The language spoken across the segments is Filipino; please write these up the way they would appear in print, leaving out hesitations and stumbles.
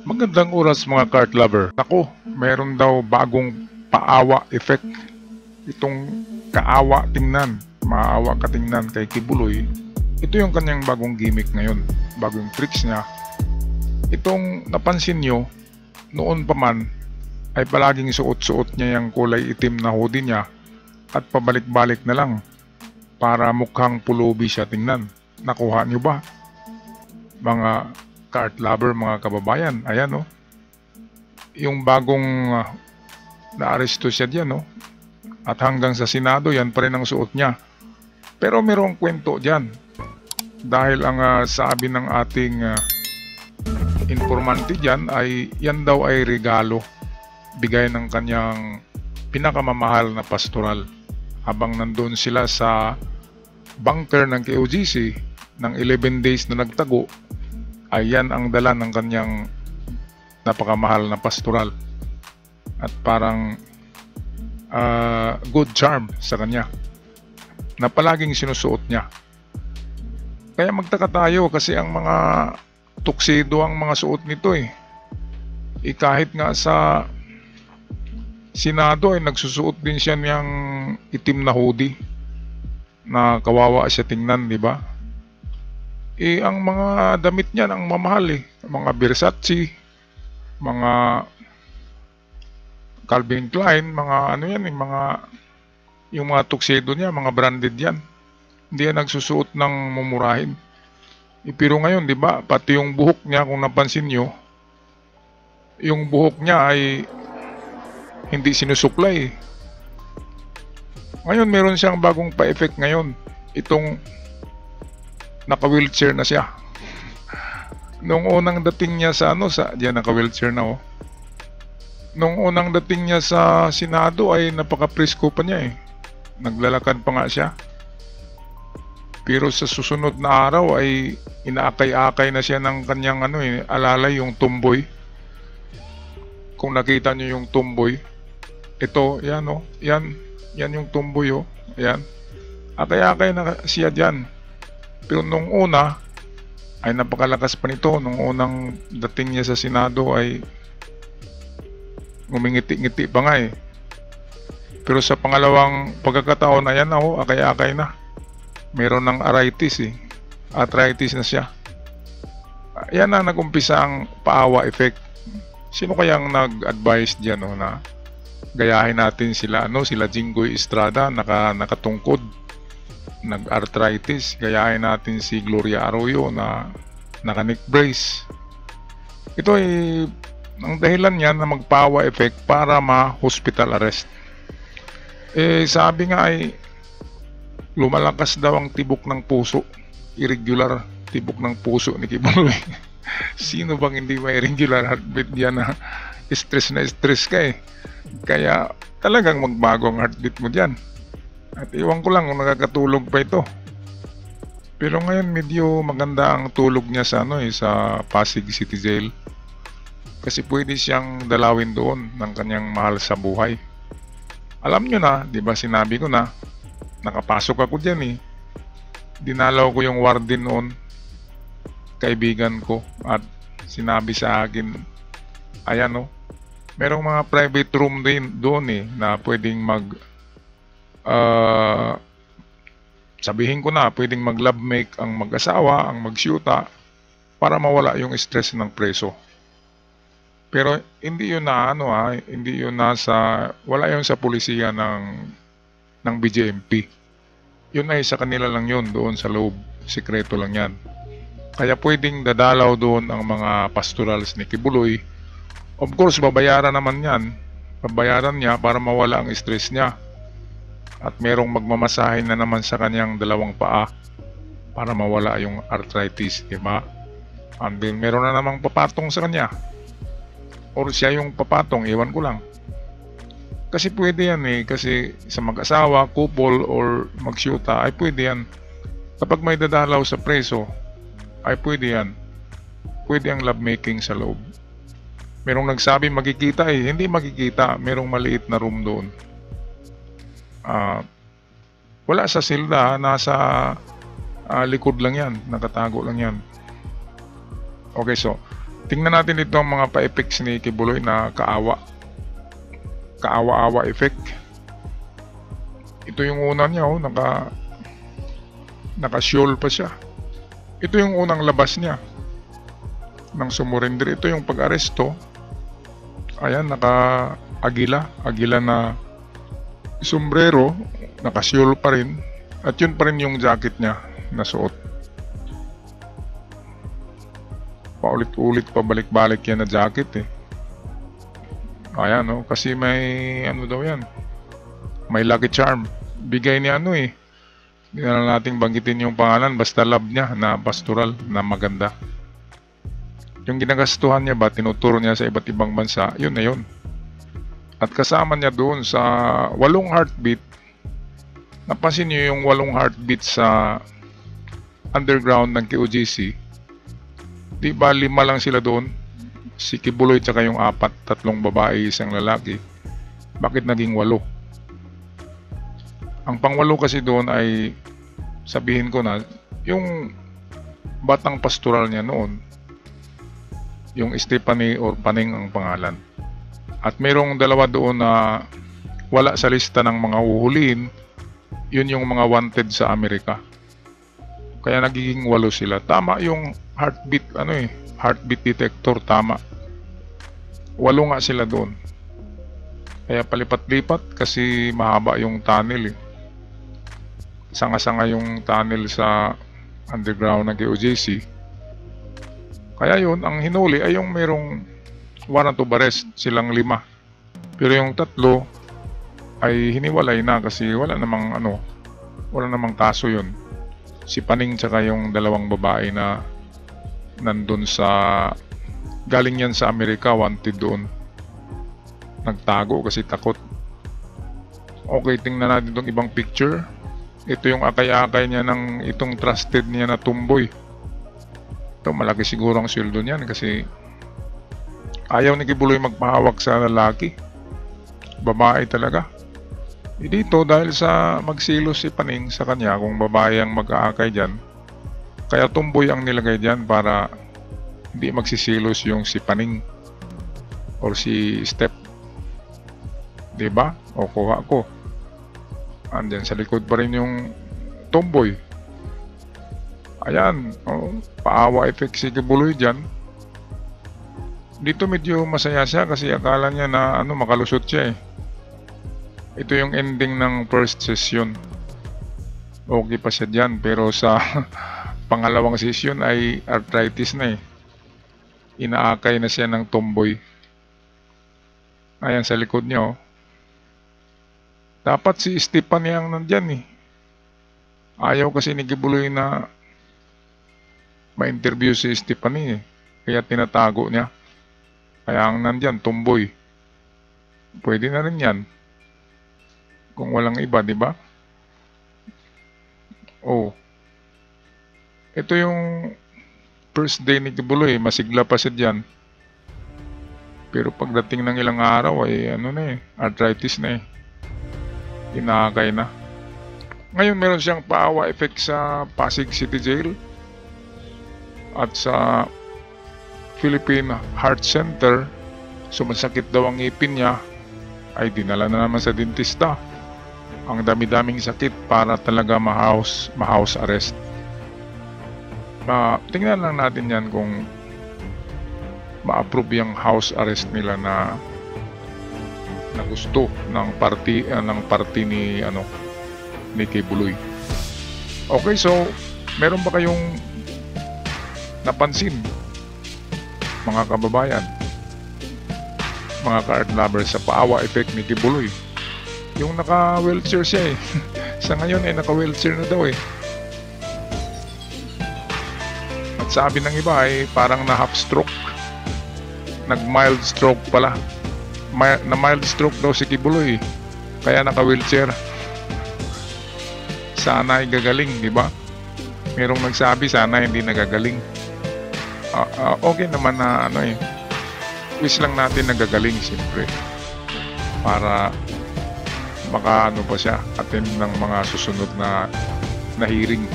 Magandang oras mga cart lover. Ako, meron daw bagong paawa effect. Itong kaawa tingnan, maawa ka tingnan kay Kibuloy. Ito yung kanyang bagong gimmick ngayon, bagong tricks niya. Itong napansin nyo, noon pa man ay palaging suot-suot niya yung kulay itim na hoodie niya at pabalik-balik na lang para mukhang pulubi siya tingnan. Nakuha nyo ba? Mga cart lover, mga kababayan, ayan o. Yung bagong naaresto siya diyan, no? At hanggang sa Senado, yan pa rin ang suot niya. Pero mayroong kwento diyan. Dahil ang sabi ng ating informante diyan ay yan daw ay regalo. Bigay ng kanyang pinakamamahal na pastoral. Habang nandun sila sa bunker ng KOGC ng 11 days na nagtago, ay yan ang dala ng kanyang napakamahal na pastoral at parang good charm sa kanya na palaging sinusuot niya. Kaya magtaka tayo kasi ang mga tuxedo ang mga suot nito eh. Kahit nga sa Senado ay nagsusuot din siya niyang itim na hoodie na kawawa siya tingnan, di ba? Ang mga damit niya ang mamahal eh. Mga Versace, mga Calvin Klein, mga ano yan eh, yung mga tuxedo niya, mga branded yan. Hindi yan nagsusuot ng mumurahin. Pero ngayon, di ba, pati yung buhok niya, kung napansin nyo, yung buhok niya ay hindi sinusuklay. Ngayon, meron siyang bagong pa-effect ngayon. Itong naka-wheelchair na siya. Nung unang dating niya sa diyan naka-wheelchair na oh. Nung unang dating niya sa Senado ay napaka-presko pa niya eh. Naglalakad pa nga siya. Pero sa susunod na araw ay inaakay-akay na siya ng kanyang alalay, yung tumboy. Kung nakita niyo yung tumboy, ito, yan oh, yan yung tumboy oh, yan. Akay-akay na siya diyan. Pero nung una, ay napakalakas pa nito. Nung unang dating niya sa Senado ay ngumingiti-ngiti pa nga eh. Pero sa pangalawang pagkakataon, ayan na ho, akay-akay na. Meron ng arthritis eh. Arthritis na siya. Ayan na nagumpisa ang paawa effect. Sino kayang nag-advise diyan na gayahin natin sila sila Jinggoy Estrada nakatungkod, nag-arthritis, gayahin natin si Gloria Arroyo na naka-neck brace. Ito ay ang dahilan niyan na magpawa effect para ma-hospital arrest. Sabi nga ay lumalakas daw ang tibok ng puso, irregular tibok ng puso ni Kibuloy. Sino bang hindi may irregular heartbeat diyan na stress ka eh. Kaya talagang magbago ang heartbeat mo diyan. At iwan ko lang kung nakakatulog pa ito. Pero ngayon medyo maganda ang tulog niya sa sa Pasig City Jail. Kasi pwede siyang dalawin doon ng kanyang mahal sa buhay. Alam nyo na, di ba sinabi ko na, nakapasok ako diyan eh. Dinalaw ko yung warden noon, kaibigan ko, at sinabi sa akin, ayan oh, merong mga private room din doon eh, na pwedeng sabihin ko na, pwedeng mag-love make ang mag-asawa, ang magsyuta, para mawala yung stress ng preso. Pero hindi yun na hindi yun wala yun sa pulisiya ng BJMP. Yun ay sa kanila lang yun, doon sa loob, sikreto lang yan. Kaya pwedeng dadalaw doon ang mga pastorals ni Kibuloy. Of course, babayaran naman yan. Babayaran niya para mawala ang stress niya. At merong magmamasahe na naman sa kanyang dalawang paa para mawala yung arthritis, diba? And then meron na namang papatong sa kanya. Or siya yung papatong, iwan ko lang. Kasi pwede yan eh, kasi sa mag-asawa, couple, or magsyuta, ay pwede yan. Kapag may dadalaw sa preso, ay pwede yan. Pwede ang lovemaking sa loob. Merong nagsabi makikita eh, hindi makikita, merong maliit na room doon. Wala sa silda, nasa likod lang yan, nakatago lang yan. Okay, so Tingnan natin dito ang mga pa-effects ni Kibuloy na kaawa-awa effect. Ito yung una niya, oh, naka-shawl pa siya. Ito yung unang labas niya nang sumurrender. Ito yung pag-aresto. Ayan, agila na sombrero, naka-shawl pa rin, at yun pa rin yung jacket niya na suot. Paulit-ulit, pabalik-balik yan na jacket eh. Ayan, oh, kasi may ano daw yan, may lucky charm. Bigay ni ano eh. Hindi na lang nating banggitin yung pangalan, basta love niya na pastoral na maganda. Yung ginagastuhan niya ba, tinuturo niya sa iba't ibang bansa, yun na yun. At kasama niya doon sa 8 heartbeat. Napansin niyo yung 8 heartbeat sa underground ng QGC. Di ba 5 lang sila doon? Si Kibuloy tsaka yung 4, 3 babae, 1 lalaki. Bakit naging 8? Ang pang-8 kasi doon ay, sabihin ko na, yung batang pastoral niya noon, yung Stephanie or Paning ang pangalan. At mayroong 2 doon na wala sa lista ng mga uhulihin. Yun yung mga wanted sa Amerika. Kaya nagiging 8 sila. Tama yung heartbeat, heartbeat detector, tama. 8 nga sila doon. Kaya palipat-lipat kasi mahaba yung tunnel eh. Sanga-sanga yung tunnel sa underground ng QJC. Kaya yun, ang hinuli ay yung merong warrant of arrest, silang 5. Pero yung 3 ay hiniwalay na kasi wala namang kaso yun. Si Paning tsaka yung 2 babae na nandun galing yan sa Amerika, wanted doon. Nagtago kasi takot. Okay, tingnan natin itong ibang picture. Ito yung akay-akay niya ng itong trusted niya na tumboy. Ito, malaki siguro ang sweldo niyan kasi ayaw ni Kibuloy magpahawak sa lalaki. Babae talaga. Dito dahil sa magsilos si Paning sa kanya kung babae ang mag-aakay dyan, kaya tumboy ang nilagay dyan para hindi magsisilos yung si Paning or si Step. Diba? O kuha ko. Andyan sa likod pa rin yung tomboy. Ayan, paawa effect si Kibuloy dyan. Dito medyo masaya siya kasi akala niya na makalusot siya eh. Ito yung ending ng first session. Okay pa siya dyan, pero sa pangalawang session ay arthritis na eh. Inaakay na siya ng tomboy. Ayan sa likod niya oh. Dapat si Stephanie ang nandyan eh. Ayaw kasi ni Kibuloy na ma-interview si Stephanie eh. Kaya tinatago niya. Kaya ang nandyan, tomboy. Pwede na rin yan. Kung walang iba, di ba? Oh. Ito yung first day ni Kibuloy, masigla pa siya dyan. Pero pagdating ng ilang araw ay arthritis na eh. Inakay na. Ngayon meron siyang paawa effect sa Pasig City Jail at sa Philippine Heart Center. Sumasakit daw ang ngipin niya, ay dinala na naman sa dentista. Ang dami-daming sakit para talaga ma-house arrest. Tingnan lang natin yan kung ma-approve yung house arrest nila na gusto ng party ni Kibuloy. Okay, so meron ba kayong napansin, mga kababayan, mga ka-art lovers, sa paawa effect ni Kibuloy? Yung naka-wheelchair siya eh. Sa ngayon ay naka-wheelchair na daw eh. At sabi ng iba ay parang na half stroke. Nag-mild stroke pala. Na mild stroke daw si Kibuloy. Kaya naka-wheelchair. Sana ay gagaling, di ba? Merong nagsabi sana hindi nagagaling. Okay naman na wish lang natin nagagaling siyempre. Para pa siya attend ng mga susunod na hearing.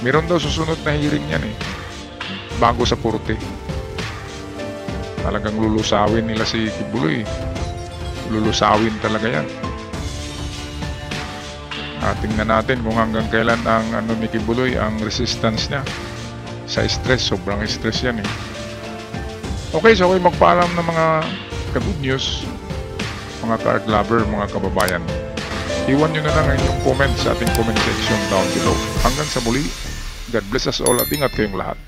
Meron daw susunod na hearing yan eh. Bago sa korte. Talagang lulusawin nila si Kibuloy. Lulusawin talaga yan. Tingnan natin kung hanggang kailan ang ni Kibuloy, ang resistance niya sa stress. Sobrang stress yan eh. Okay, so okay magpaalam ng mga ka-good news, mga ka-art lover, mga kababayan. Iwan nyo na lang ang inyong comment sa ating comment section down below. Hanggang sa muli, God bless us all at ingat kayong lahat.